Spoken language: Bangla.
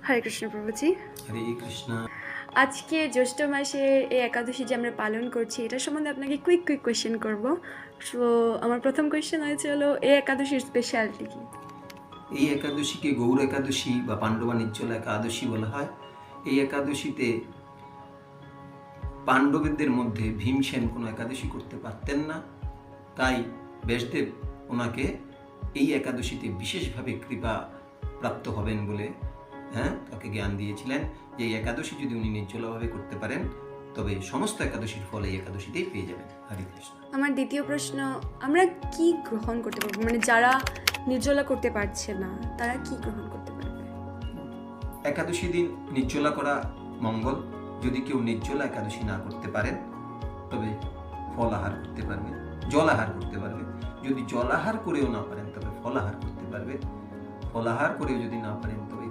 হরে কৃষ্ণ প্রভুজি। হরে কৃষ্ণ। আজকে জ্যৈষ্ঠ মাসে এই একাদশী যে আমরা পালন করছি এটা সম্বন্ধে আপনাকে কুইক কোয়েশ্চেন করব। সো আমার প্রথম কোয়েশ্চেন হয়েছে হলো এই একাদশীর স্পেশালিটি কি? এই একাদশীকে গৌর একাদশী বা পাণ্ডবা নির্জলা একাদশী বলা হয়। এই একাদশীতে পাণ্ডবদের মধ্যে ভীমসেন কোনো একাদশী করতে পারতেন না, তাই ব্যাসদেব ওনাকে এই একাদশীতে বিশেষভাবে কৃপা প্রাপ্ত হবেন বলে তাকে জ্ঞান দিয়েছিলেন যে এই একাদশী যদি উনি নির্জলাভাবে করতে পারেন তবে সমস্ত একাদশীর ফল এই একাদশীতেই পেয়ে যাবেন। হরে কৃষ্ণ। আমার দ্বিতীয় প্রশ্ন, আমরা কি গ্রহণ করতে পারবো, মানে যারা নির্জলা করতে পারছে না তারা কি গ্রহণ করতে পারবে? একাদশী দিন নির্জলা করা মঙ্গল। যদি কেউ নির্জলা একাদশী না করতে পারেন তবে ফল আহার করতে পারবে, জল আহার করতে পারবে। যদি জল আহার করেও না পারেন তবে ফল আহার করতে পারবে। ফল আহার করেও যদি না পারেন তবে